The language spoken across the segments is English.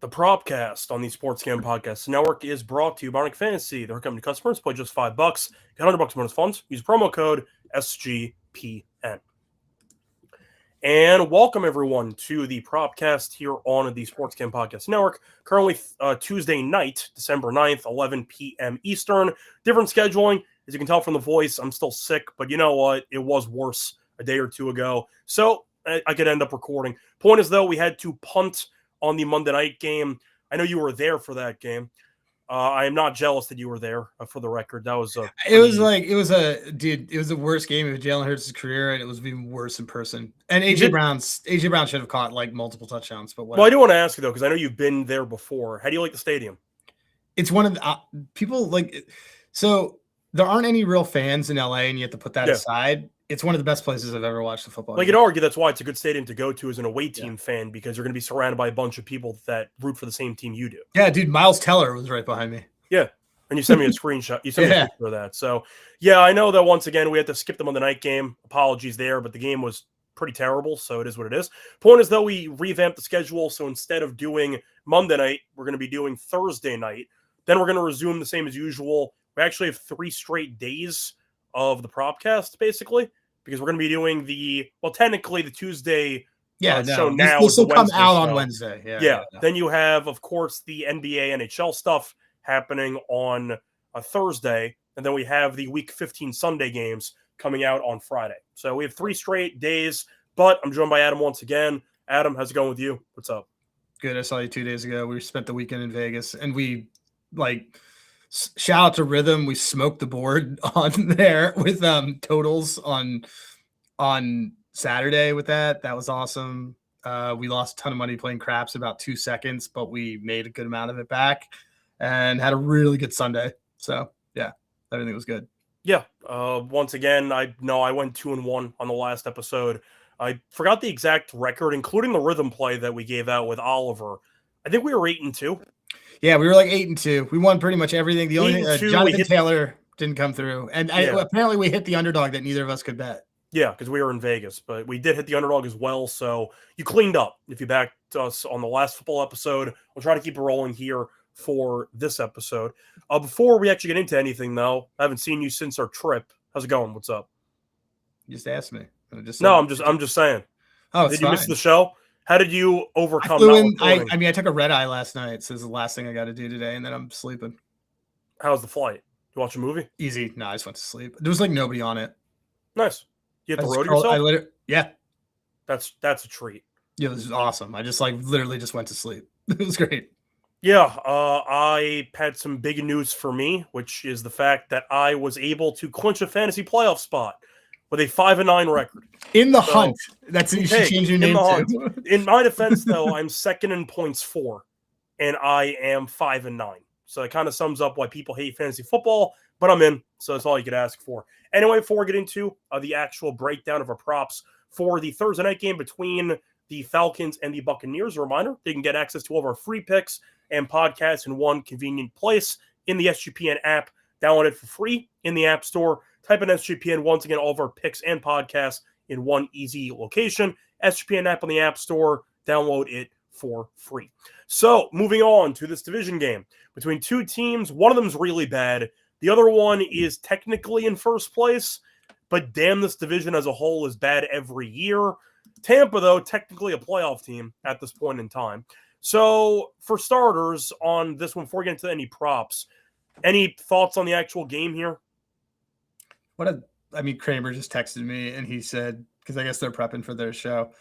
The Propcast on the Sports Gambling Podcast Network is brought to you by Onyx Fantasy. They're coming to customers. Play just $5. Get $100 bonus funds. Use promo code SGPN. And welcome, everyone, to the Propcast here on the Sports Gambling Podcast Network. Currently, Tuesday night, December 9th, 11 p.m. Eastern. Different scheduling. As you can tell from the voice, I'm still sick, but you know what? It was worse a day or two ago. So I could end up recording. Point is, though, we had to punt on the Monday night game. I know you were there for that game. I am not jealous that you were there, for the record. That was it was the worst game of Jalen Hurts' career, and it was even worse in person. And AJ Brown should have caught like multiple touchdowns, but whatever. Well, I do want to ask you though, because I know you've been there before. How do you like the stadium? It's one of the people like so there aren't any real fans in LA, and you have to put that aside. It's one of the best places I've ever watched the football game. You could argue that's why it's a good stadium to go to as an away team fan, because you're going to be surrounded by a bunch of people that root for the same team you do. Yeah, dude, Miles Teller was right behind me. Yeah, and you sent me a screenshot. You sent me a picture of that. So, yeah, I know that once again we had to skip the Monday night game. Apologies there, but the game was pretty terrible, so it is what it is. Point is, though, we revamped the schedule, so instead of doing Monday night, we're going to be doing Thursday night. Then we're going to resume the same as usual. We actually have 3 straight days of the Propcast, basically, because we're going to be doing technically the Tuesday show now. This will come out on Wednesday. Yeah. Then you have, of course, the NBA, NHL stuff happening on a Thursday, and then we have the Week 15 Sunday games coming out on Friday. So we have 3 straight days, but I'm joined by Adam once again. Adam, how's it going with you? What's up? Good. I saw you 2 days ago. We spent the weekend in Vegas, and we shout out to Rhythm. We smoked the board on there with totals on Saturday with that. That was awesome. We lost a ton of money playing craps about 2 seconds, but we made a good amount of it back and had a really good Sunday. So yeah, everything was good. Yeah. Once again, I went 2-1 on the last episode. I forgot the exact record, including the rhythm play that we gave out with Oliver. I think we were 8-2. Yeah, we were like 8-2. We won pretty much everything. The only Jonathan Taylor didn't come through, and apparently we hit the underdog that neither of us could bet. Yeah, because we were in Vegas, but we did hit the underdog as well. So you cleaned up if you backed us on the last football episode. We'll try to keep it rolling here for this episode. Before we actually get into anything, though, I haven't seen you since our trip. How's it going? What's up? You just asked me. I'm just saying. Oh, did you miss the show? How did you overcome? I took a red eye last night, so it's the last thing I got to do today, and then I'm sleeping. How was the flight? You watch a movie? Easy. No, I just went to sleep. There was like nobody on it. Nice. You had the road yourself? Yeah. That's a treat. Yeah, this is awesome. I just literally just went to sleep. It was great. Yeah, I had some big news for me, which is the fact that I was able to clinch a fantasy playoff spot with a 5-9 record. In the hunt. That's what you should change your name to. In my defense, though, I'm second in points for, and I am 5-9. So it kind of sums up why people hate fantasy football, but I'm in, so that's all you could ask for. Anyway, before we get into the actual breakdown of our props for the Thursday night game between the Falcons and the Buccaneers, a reminder, they can get access to all of our free picks and podcasts in one convenient place in the SGPN app. Download it for free in the App Store. Type in SGPN. Once again, all of our picks and podcasts in one easy location. SGPN app on the App Store. Download it for free. So, moving on to this division game between 2 teams. One of them is really bad. The other one is technically in first place, but damn, this division as a whole is bad every year. Tampa, though, technically a playoff team at this point in time. So, for starters, on this one, before we get into any props, any thoughts on the actual game here? Kramer just texted me, and he said, because I guess they're prepping for their show,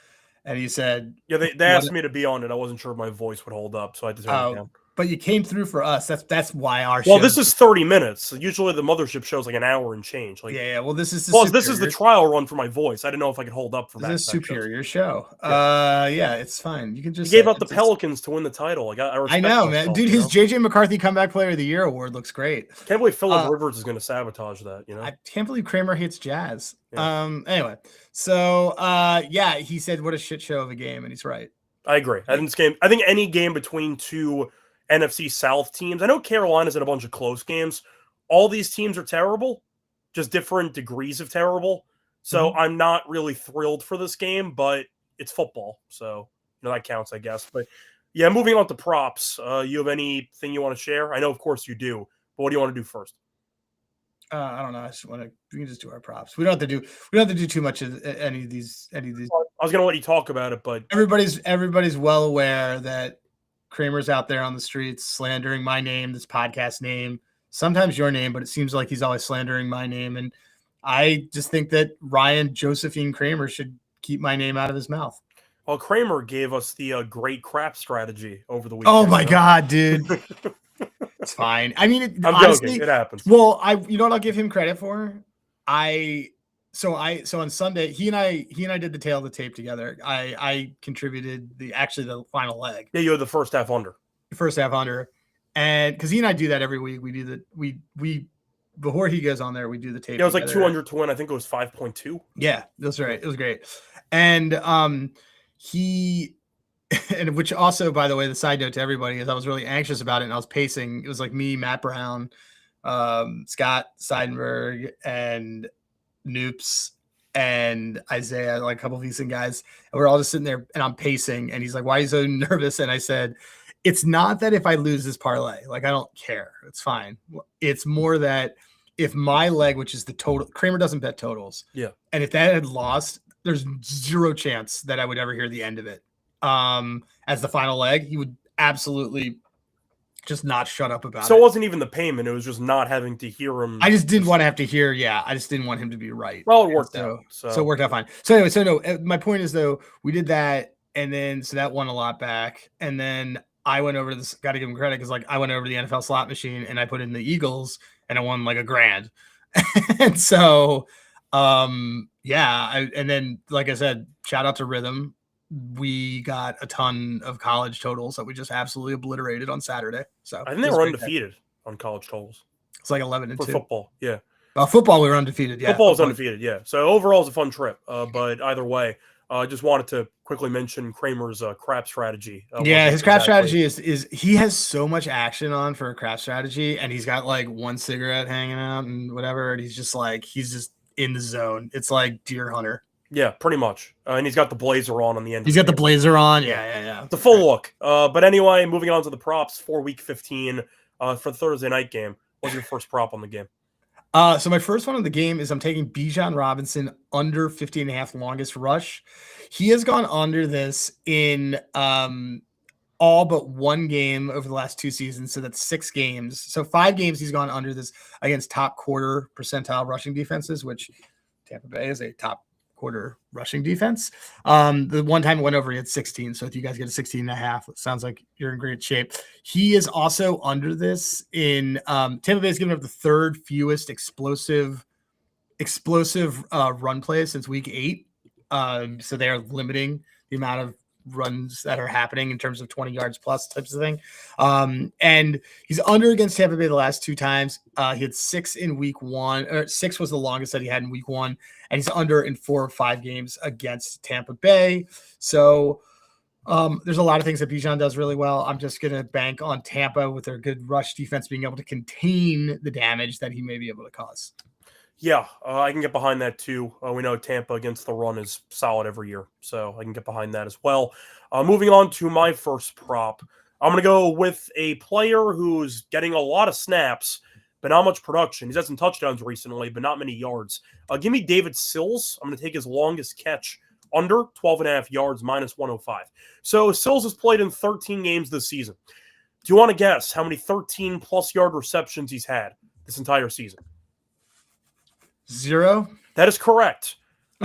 and he said... Yeah, they asked me to be on it. I wasn't sure if my voice would hold up, so I had to turn it down. But you came through for us. That's why our show... Well, this is 30 minutes. Usually the mothership show's like an hour and change. Well, this is the trial run for my voice. I didn't know if I could hold up for that. This is a superior show. It's fine. You can just... He gave up the Pelicans to win the title. I know, man. Dude, his JJ McCarthy Comeback Player of the Year award looks great. Can't believe Phillip Rivers is going to sabotage that, I can't believe Kramer hates Jazz. Yeah. Anyway, so, he said, what a shit show of a game, and he's right. I agree. I think any game between 2 NFC South teams. I know Carolina's in a bunch of close games. All these teams are terrible, just different degrees of terrible. So I'm not really thrilled for this game, but it's football. So, that counts, I guess. But Yeah, moving on to props. You have anything you want to share? I know, of course, you do. But what do you want to do first? I don't know. I just want to. We can just do our props. We don't have to do. We don't have to do too much of any of these. I was going to let you talk about it, but everybody's well aware that Kramer's out there on the streets slandering my name, this podcast name, sometimes your name, but it seems like he's always slandering my name. And I just think that Ryan Josephine Kramer should keep my name out of his mouth. Well, Kramer gave us the great crap strategy over the weekend. Oh my God, dude. It's fine. I mean, I'm honestly joking. It happens. Well, you know what I'll give him credit for? So on Sunday, he and I did the tail of the tape together. I contributed the final leg. Yeah, you had the first half under. And because he and I do that every week. We do we before he goes on there, we do the tape. Yeah, it was together. Like 200 to win. I think it was 5.2. Yeah, that's right. It was great. And he and which also, by the way, the side note to everybody is I was really anxious about it, and I was pacing. It was like me, Matt Brown, Scott Seidenberg, and Noops and Isaiah, like a couple of decent guys. And we're all just sitting there, and I'm pacing, and he's like, "Why are you so nervous?" And I said, "It's not that if I lose this parlay, like I don't care. It's fine. It's more that if my leg, which is the total, Kramer doesn't bet totals. Yeah. And if that had lost, there's zero chance that I would ever hear the end of it. As the final leg, he would absolutely just not shut up about it. So it wasn't even the payment. It was just not having to hear him. I just didn't want to have to hear. Yeah. I just didn't want him to be right. Well, it worked out. So it worked out fine. So anyway, my point is though, we did that. And then, so that won a lot back. And then I went over to this, got to give him credit. Cause like I went over to the NFL slot machine and I put in the Eagles and I won like $1,000. And so, and then, like I said, shout out to Rhythm. We got a ton of college totals that we just absolutely obliterated on Saturday. So I think they were undefeated on college totals. It's like 11-2 for football. Yeah. Football, we were undefeated. Yeah. Football was undefeated. Yeah. So overall, it was a fun trip. But either way, I just wanted to quickly mention Kramer's crap strategy. His crap strategy is he has so much action on for a crap strategy, and he's got like one cigarette hanging out and whatever, and he's just in the zone. It's like Deer Hunter. Yeah, pretty much. And he's got the blazer on the end. He's got the blazer on. Yeah. The full look. But anyway, moving on to the props for week 15 for the Thursday night game. What's your first prop on the game? So my first one on the game is I'm taking Bijan Robinson under 50.5 longest rush. He has gone under this in all but one game over the last 2 seasons. So that's 6 games. So 5 games he's gone under this against top quarter percentile rushing defenses, which Tampa Bay is a top quarter rushing defense. The one time it went over, he had 16. So if you guys get a 16.5, it sounds like you're in great shape. He is also under this in Tampa Bay is giving up the 3rd fewest explosive run plays since week 8. So they are limiting the amount of runs that are happening in terms of 20 yards plus types of thing. And he's under against Tampa Bay the last 2 times. He had 6 in week 1, or 6 was the longest that he had in week 1. And he's under in 4 or 5 games against Tampa Bay. So there's a lot of things that Bijan does really well. I'm just going to bank on Tampa with their good rush defense being able to contain the damage that he may be able to cause. Yeah, I can get behind that too. We know Tampa against the run is solid every year, so I can get behind that as well. Moving on to my first prop, I'm going to go with a player who's getting a lot of snaps, but not much production. He's had some touchdowns recently, but not many yards. Give me David Sills. I'm going to take his longest catch under 12.5 yards, minus 105. So Sills has played in 13 games this season. Do you want to guess how many 13-plus yard receptions he's had this entire season? 0. That is correct.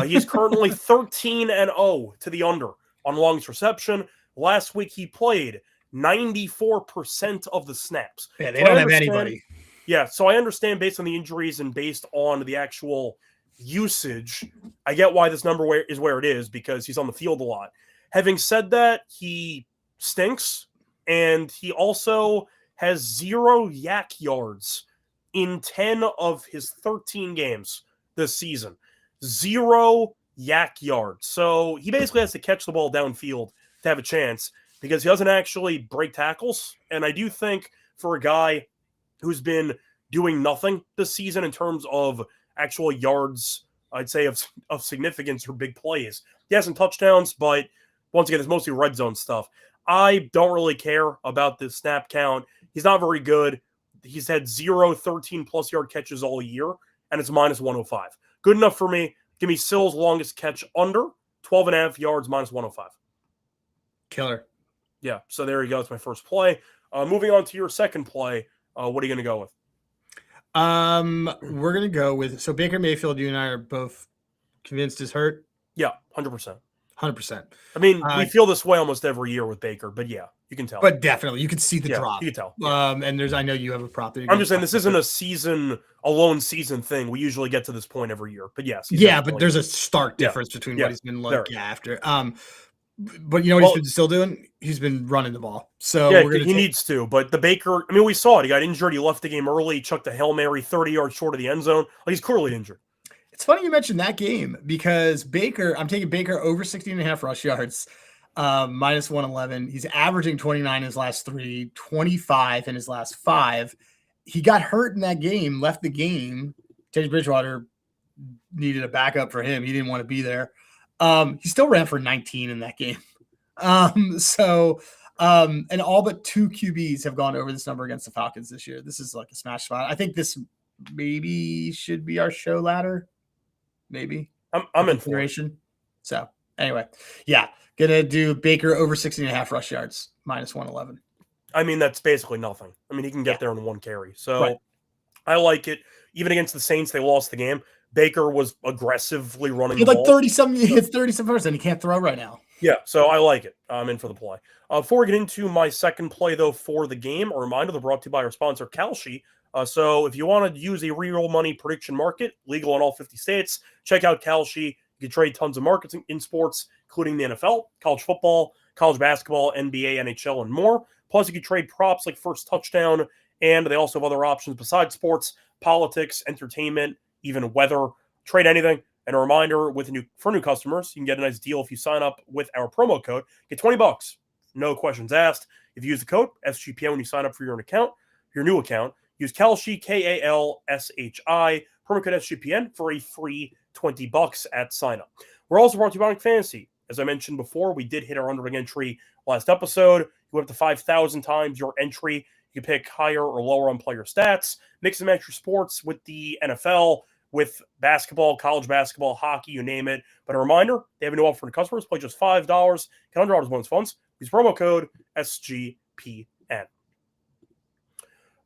He's currently 13-0 to the under on longest reception. Last week he played 94% of the snaps. Yeah, they don't have anybody. Yeah, so I understand based on the injuries and based on the actual usage, I get why this number is where it is because he's on the field a lot. Having said that, he stinks, and he also has 0 yak yards in 10 of his 13 games this season. 0 yak yards. So he basically has to catch the ball downfield to have a chance because he doesn't actually break tackles. And I do think for a guy who's been doing nothing this season in terms of actual yards, I'd say of significance or big plays. He has some touchdowns, but once again, it's mostly red zone stuff. I don't really care about this snap count. He's not very good. He's had 13+ yard catches all year, and it's minus 105. Good enough for me. Give me Sill's longest catch under 12.5 yards, minus 105. Killer. Yeah, so there you go. It's my first play. Moving on to your second play, what are you going to go with? We're going to go with, so Baker Mayfield, you and I are both convinced is hurt? Yeah, 100%. 100%. I mean, we feel this way almost every year with Baker, but yeah, you can tell. But definitely, you can see the drop. You can tell. Yeah. And I know you have a prop there. I'm just saying this isn't a lone season thing. We usually get to this point every year, but yes. Yeah, but there's a stark difference between what he's been like after. But you know what he's been still doing? He's been running the ball. So yeah, he needs to. But the Baker, I mean, we saw it. He got injured. He left the game early. He chucked a Hail Mary 30 yards short of the end zone. Like, he's clearly injured. It's funny you mentioned that game because I'm taking Baker over 16.5 rush yards, minus 111. He's averaging 29 in his last 3, 25 in his last 5. He got hurt in that game, left the game. Teddy Bridgewater needed a backup for him. He didn't want to be there. He still ran for 19 in that game. And all but 2 QBs have gone over this number against the Falcons this year. This is like a smash spot. I think this maybe should be our show ladder. Maybe I'm in consideration. So anyway, yeah, gonna do Baker over 16.5 rush yards, minus 111. I mean, that's basically nothing. I mean, he can get there in one carry. So I like it. Even against the Saints, they lost the game. Baker was aggressively running. He had like 30-something. He hits 30-something, and he can't throw right now. Yeah, so I like it. I'm in for the play. Before we get into my second play, though, for the game, a reminder they're brought to you by our sponsor, Kalshi. So if you want to use a real money prediction market, legal in all 50 states, check out Kalshi. You can trade tons of markets in sports, including the NFL, college football, college basketball, NBA, NHL, and more. Plus, you can trade props like first touchdown, and they also have other options besides sports, politics, entertainment, even weather. Trade anything. And a reminder for new customers, you can get a nice deal if you sign up with our promo code. Get $20. No questions asked. If you use the code SGPN when you sign up for your new account, use Kalshi, Kalshi, promo code SGPN for a free $20 at sign up. We're also brought to you by Fantasy. As I mentioned before, we did hit our underdog entry last episode. You went up to 5,000 times your entry. You can pick higher or lower on player stats. Mix and match your sports with the NFL, with basketball, college basketball, hockey, you name it. But a reminder, they have a new offer for customers. Play just $5. Get $100 bonus funds. Use promo code SGPN.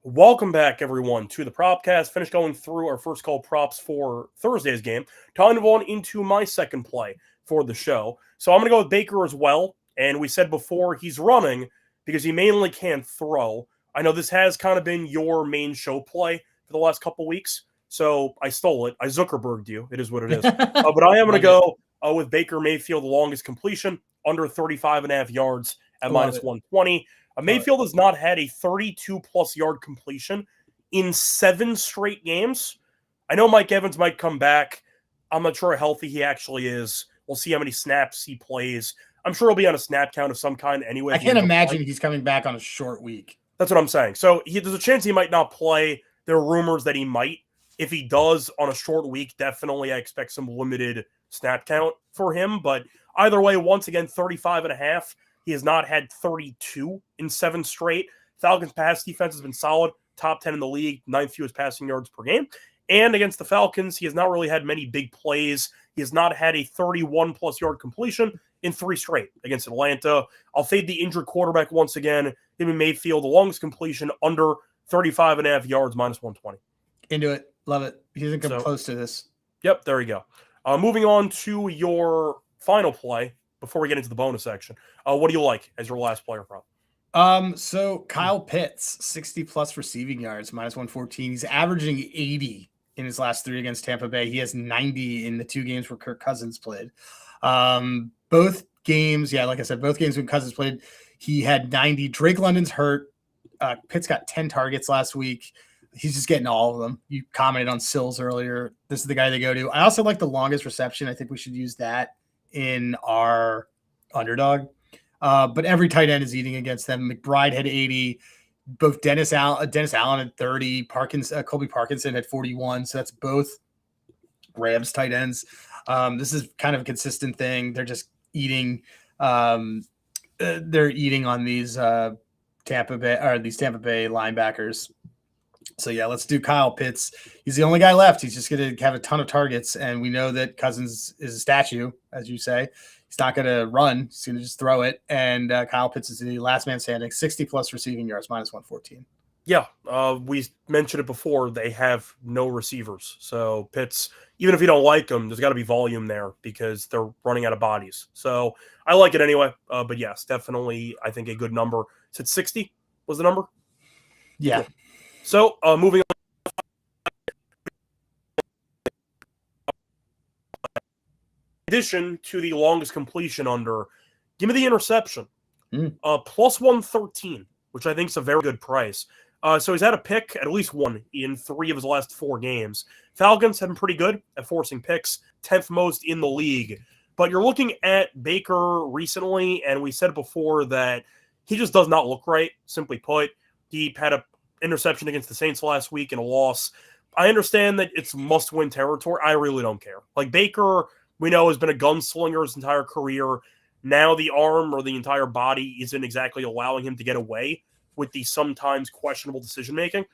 Welcome back, everyone, to the Propcast. Finished going through our first call props for Thursday's game. Time to move on into my second play for the show. So I'm going to go with Baker as well. And we said before, he's running because he mainly can't throw. I know this has kind of been your main show play for the last couple weeks. So I stole it. I Zuckerberged you. It is what it is. But I am going to go with Baker Mayfield, the longest completion, under 35.5 yards at minus 120. Mayfield has not had a 32-plus yard completion in 7 straight games. I know Mike Evans might come back. I'm not sure how healthy he actually is. We'll see how many snaps he plays. I'm sure he'll be on a snap count of some kind anyway. I can't imagine he's coming back on a short week. That's what I'm saying. So there's a chance he might not play. There are rumors that he might. If he does on a short week, definitely I expect some limited snap count for him. But either way, once again, 35.5. He has not had 32 in 7 straight. Falcons' pass defense has been solid, top 10 in the league, 9th fewest passing yards per game. And against the Falcons, he has not really had many big plays. He has not had a 31-plus yard completion in 3 straight against Atlanta. I'll fade the injured quarterback once again. Give me Mayfield, the longest completion, under 35.5 yards, minus 120. Into it. Love it. He doesn't come close to this. Yep, there you go. Moving on to your final play before we get into the bonus section. What do you like as your last player prop? So Kyle Pitts, 60-plus receiving yards, minus 114. He's averaging 80 in his last 3 against Tampa Bay. He has 90 in the 2 games where Kirk Cousins played. Both games, like I said, both games when Cousins played, he had 90. Drake London's hurt. Pitts got 10 targets last week. He's just getting all of them. You commented on Sills earlier. This is the guy they go to. I also like the longest reception. I think we should use that in our underdog. But every tight end is eating against them. McBride had 80. Both Dennis Allen had 30. Colby Parkinson had 41. So that's both Rams tight ends. This is kind of a consistent thing. They're just eating. they're eating on these Tampa Bay linebackers. So yeah, let's do Kyle Pitts. He's the only guy left. He's just going to have a ton of targets, and we know that Cousins is a statue, as you say. He's not going to run. He's going to just throw it. And Kyle Pitts is the last man standing, 60-plus receiving yards, -114. Yeah, we mentioned it before. They have no receivers. So Pitts, even if you don't like them, there's got to be volume there because they're running out of bodies. So I like it anyway. But yes, definitely, I think a good number. Is it 60 was the number? Yeah. So moving on. In addition to the longest completion under, give me the interception. Plus 113, which I think is a very good price. So he's had a pick, at least one, in 3 of his last 4 games. Falcons have been pretty good at forcing picks, 10th most in the league. But you're looking at Baker recently, and we said before that he just does not look right, simply put. He had an interception against the Saints last week and a loss. I understand that it's must-win territory. I really don't care. Like, Baker, we know, has been a gunslinger his entire career. Now the arm or the entire body isn't exactly allowing him to get away with the sometimes questionable decision-making.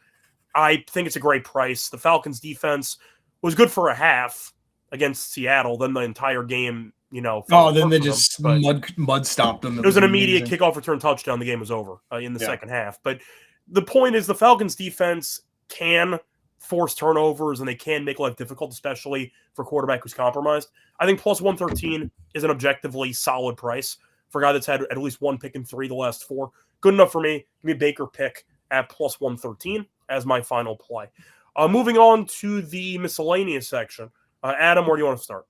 I think it's a great price. The Falcons' defense was good for a half against Seattle. Then the entire game, then they just mud stomped them. It was an immediate kickoff return touchdown. The game was over in the second half. But the point is the Falcons' defense can force turnovers and they can make life difficult, especially for a quarterback who's compromised. I think plus 113 is an objectively solid price for a guy that's had at least one pick in 3 the last 4. Good enough for me. Give me a Baker pick at plus 113 as my final play. Moving on to the miscellaneous section. Adam, where do you want to start?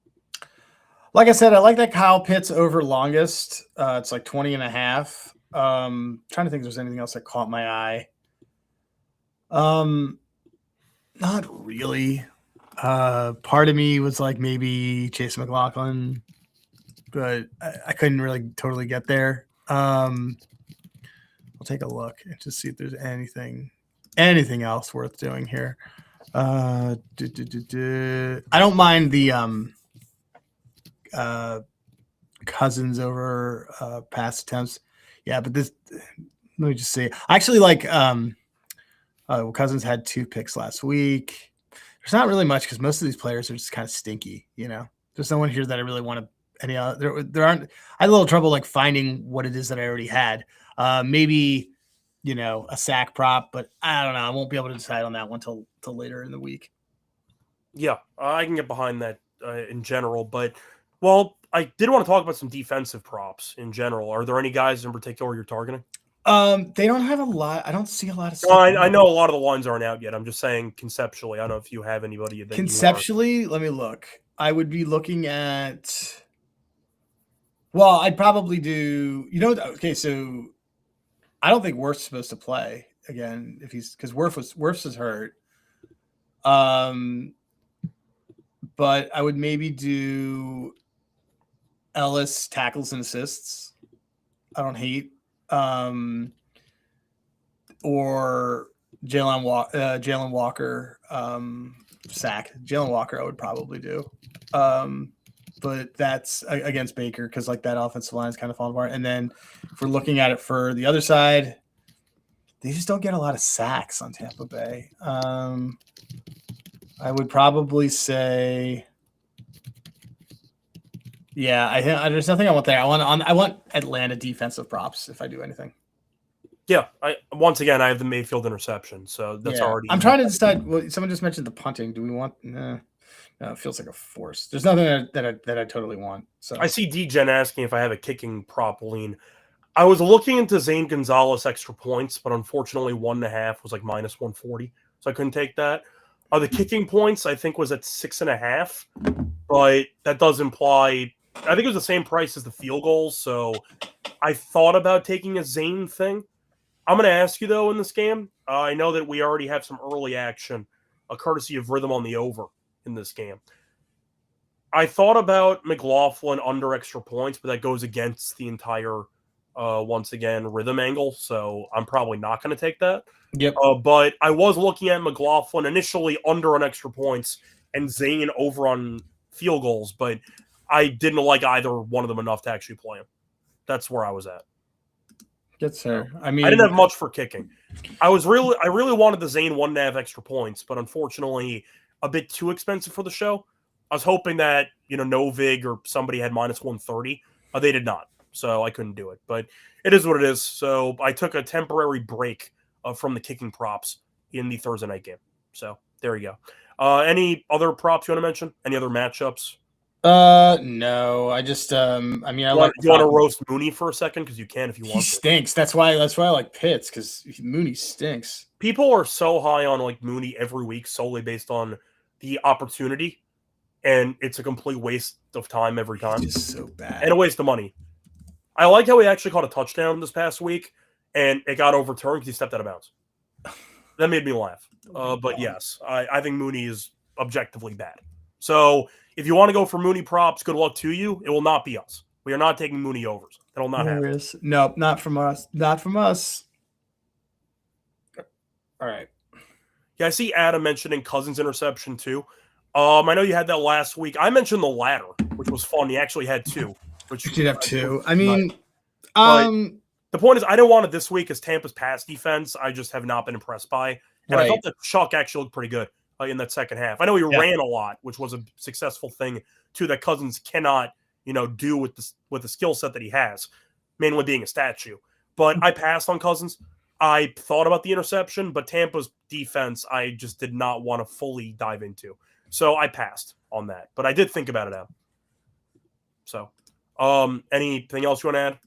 Like I said, I like that Kyle Pitts over longest. It's like 20.5. Trying to think if there's anything else that caught my eye. Not really. Part of me was like maybe Chase McLaughlin, but I couldn't really totally get there. I'll take a look and just see if there's anything else worth doing here. I don't mind the Cousins over pass attempts. Yeah, but this, let me just see. I actually like Cousins had 2 picks last week. There's not really much because most of these players are just kind of stinky, There's no one here that I really want to any other. There aren't. I had a little trouble like finding what it is that I already had. Maybe a sack prop, but I don't know. I won't be able to decide on that one till later in the week. Yeah, I can get behind that in general, but I did want to talk about some defensive props in general. Are there any guys in particular you're targeting? They don't have a lot. I don't see a lot of stuff. No, I know a lot of the lines aren't out yet. I'm just saying conceptually. I don't know if you have anybody that conceptually. Let me look. I would be looking at. Well, I'd probably do. Okay, so I don't think Wirf's supposed to play again because Wirfs is hurt. But I would maybe do Ellis tackles and assists. I don't hate. Or Jalen Walker sack. Jalen Walker I would probably do. But that's against Baker because like that offensive line is kind of falling apart. And then if we're looking at it for the other side, they just don't get a lot of sacks on Tampa Bay. I would probably say, yeah, there's nothing I want there. I want Atlanta defensive props if I do anything. Yeah, I have the Mayfield interception, so that's already. I'm trying to decide. Well, someone just mentioned the punting. Do we want? No, it feels like a force. There's nothing that I totally want. So I see D-Gen asking if I have a kicking prop lean. I was looking into Zane Gonzalez extra points, but unfortunately 1.5 was like -140, so I couldn't take that. The kicking points I think was at 6.5, but that does imply I think it was the same price as the field goals. So I thought about taking a Zane thing. I'm going to ask you, though, in this game. I know that we already have some early action, courtesy of Rhythm on the over in this game. I thought about McLaughlin under extra points, but that goes against the entire, once again, Rhythm angle. So I'm probably not going to take that. Yep. But I was looking at McLaughlin initially under on extra points and Zane over on field goals, but I didn't like either one of them enough to actually play him. That's where I was at. Gets her. So, I mean, I didn't have much for kicking. I really wanted the Zane 1.5 extra points, but unfortunately, a bit too expensive for the show. I was hoping that Novig or somebody had -130. They did not, so I couldn't do it. But it is what it is. So I took a temporary break from the kicking props in the Thursday night game. So there you go. Any other props you want to mention? Any other matchups? No. I just I mean, I You like want to roast Mooney for a second because you can if you he want to. stinks. That's why I like Pitts, because Mooney stinks. People are so high on like Mooney every week solely based on the opportunity, and it's a complete waste of time every time. He's just so bad. And a waste of money. I like how he actually caught a touchdown this past week, and it got overturned because he stepped out of bounds. That made me laugh. But yes, I think Mooney is objectively bad. So if you want to go for Mooney props, good luck to you. It will not be us. We are not taking Mooney overs. That'll not happen. Nope, not from us. Not from us. All right. Yeah, I see Adam mentioning Cousins' interception too. I know you had that last week. I mentioned the latter, which was fun. He actually had two. Which You did have two. I mean, the point is, I didn't want it this week as Tampa's pass defense, I just have not been impressed by. And I thought that Chuck actually looked pretty good in that second half. I know he ran a lot, which was a successful thing too that Cousins cannot, do with the skill set that he has, mainly being a statue. But I passed on Cousins. I thought about the interception, but Tampa's defense, I just did not want to fully dive into. So I passed on that. But I did think about it out. So, anything else you want to add?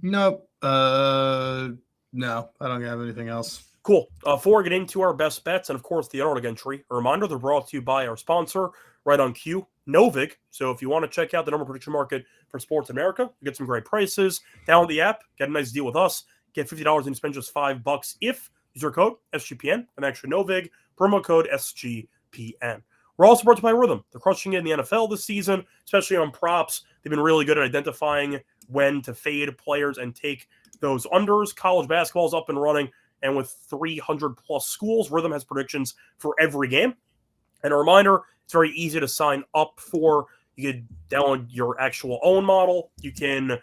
Nope. No, I don't have anything else. Cool. Before we get into our best bets and, of course, the underdog entry, a reminder, they're brought to you by our sponsor, right on cue, Novig. So if you want to check out the number prediction market for sports in America, you get some great prices. Download the app, get a nice deal with us, get $50 and spend just $5 if use our code SGPN and actually Novig, promo code SGPN. We're also brought to you by Rhythm. They're crushing it in the NFL this season, especially on props. They've been really good at identifying when to fade players and take those unders. College basketball is up and running, and with 300 plus schools, Rhythm has predictions for every game. And a reminder, it's very easy to sign up for. You can download your actual own model. You can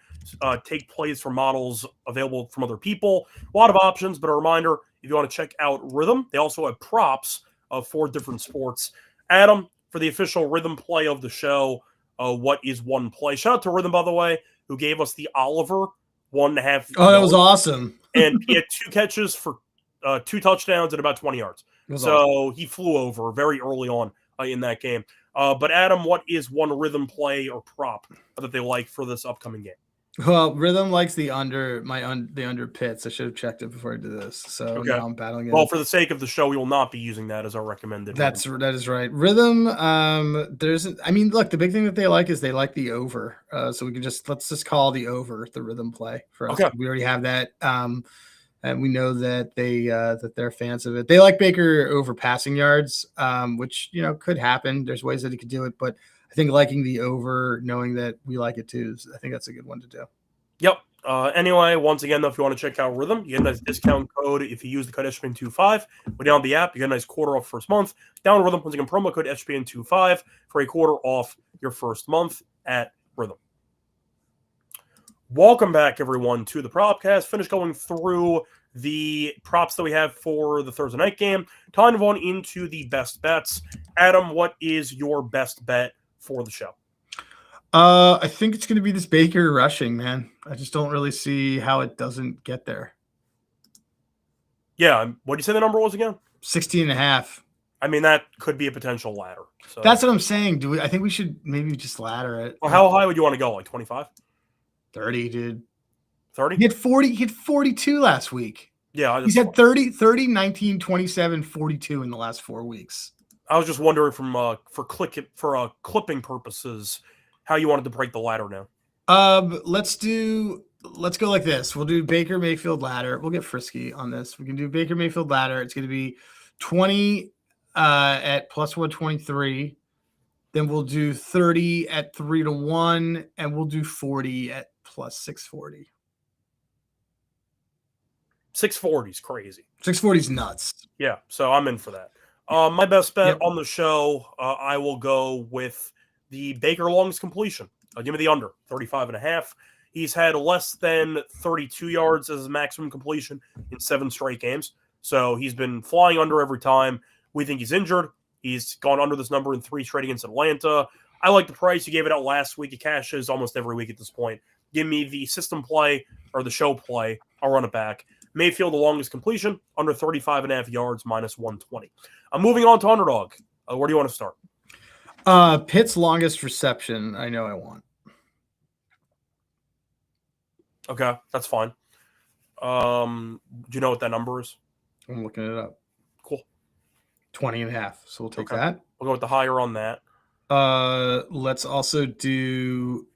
take plays from models available from other people. A lot of options, but a reminder, if you want to check out Rhythm, they also have props of 4 different sports. Adam, for the official Rhythm play of the show, what is one play? Shout out to Rhythm, by the way, who gave us the Oliver 1.5. Oh, that was awesome. And he had 2 catches for 2 touchdowns and about 20 yards. So awesome. He flew over very early on in that game. But Adam, what is one Rhythm play or prop that they like for this upcoming game? Well, Rhythm likes the under Pitts. I should have checked it before I did this. So now I'm battling it. Well, for the sake of the show, we will not be using that as our recommended. That is right. Rhythm. Look, the big thing that they like is they like the over. So we can let's just call the over the Rhythm play for us. Okay. We already have that. And we know that they're fans of it. They like Baker over passing yards, which could happen. There's ways that he could do it, but I think liking the over, knowing that we like it too, I think that's a good one to do. Yep. Anyway, once again, though, if you want to check out Rhythm, you get a nice discount code if you use the code SGPN25. But down the app, you get a nice quarter off first month. Down Rhythm, once again, promo code SGPN25 for a quarter off your first month at Rhythm. Welcome back, everyone, to the Propcast. Finished going through the props that we have for the Thursday night game. Time to go on into the best bets. Adam, what is your best bet for the show? I think it's going to be this Baker rushing, man. I just don't really see how it doesn't get there. Yeah. What did you say the number was again? 16.5. I mean, that could be a potential ladder. So. That's what I'm saying. I think we should maybe just ladder it. Well, how high would you want to go? Like 25? 30, dude. 30? He had 40. He had 42 last week. Yeah. He's had 30, 19, 27, 42 in the last 4 weeks. I was just wondering for clipping purposes how you wanted to break the ladder now. Let's go like this. We'll do Baker Mayfield ladder. We'll get frisky on this. We can do Baker Mayfield ladder. It's going to be 20 at plus 123. Then we'll do 30 at 3-1, and we'll do 40 at plus 640. 640 is crazy. 640 is nuts. Yeah, so I'm in for that. My best bet on the show, I will go with the Baker longest completion. Give me the under, 35.5. He's had less than 32 yards as his maximum completion in 7 straight games. So he's been flying under every time. We think he's injured. He's gone under this number in 3 straight against Atlanta. I like the price. You gave it out last week. It cashes almost every week at this point. Give me the system play or the show play. I'll run it back. Mayfield, the longest completion, under 35.5 yards, minus 120. I'm moving on to underdog. Where do you want to start? Pitt's longest reception. I know I want. Okay, that's fine. Do you know what that number is? I'm looking it up. Cool. 20.5. So we'll take that. We'll go with the higher on that. Let's also do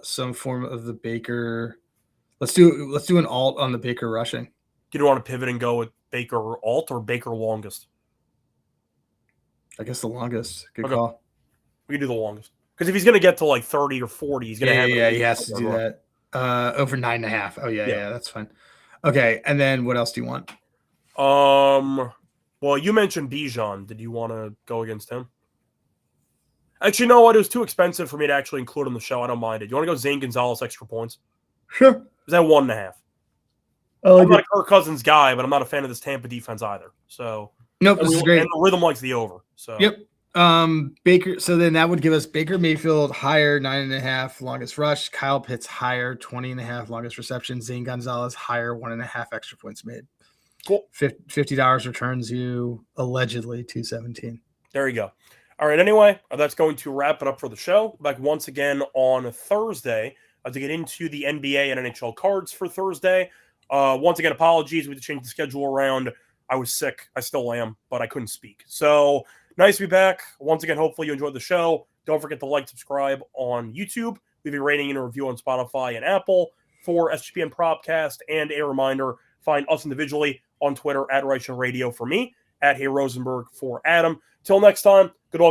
some form of the Baker. Let's do an alt on the Baker rushing. Do you want to pivot and go with Baker alt or Baker longest? I guess the longest. Good call. We can do the longest. Because if he's going to get to like 30 or 40, he's going to have. Yeah, he has to do that. Over 9.5. Oh, yeah, that's fine. Okay, and then what else do you want? Well, you mentioned Bijan. Did you want to go against him? Actually, you know what? It was too expensive for me to actually include on the show. I don't mind it. You want to go Zane Gonzalez extra points? Sure. Is that 1.5? I'm not a Kirk Cousins guy, but I'm not a fan of this Tampa defense either. So nope, this is great. And the rhythm likes the over. So yep. Baker. So then that would give us Baker Mayfield higher 9.5 longest rush. Kyle Pitts higher 20.5 longest reception. Zane Gonzalez higher 1.5 extra points made. Cool. $50 returns you allegedly $217. There you go. All right. Anyway, that's going to wrap it up for the show. Back once again on Thursday to get into the NBA and NHL cards for Thursday. Once again, apologies. We had to change the schedule around. I was sick. I still am, but I couldn't speak. So nice to be back. Once again, hopefully you enjoyed the show. Don't forget to like, subscribe on YouTube. Leave a rating and a review on Spotify and Apple for SGPN Propcast. And a reminder, find us individually on Twitter at Reichel Radio for me, at Hey Rosenberg for Adam. Till next time, good luck.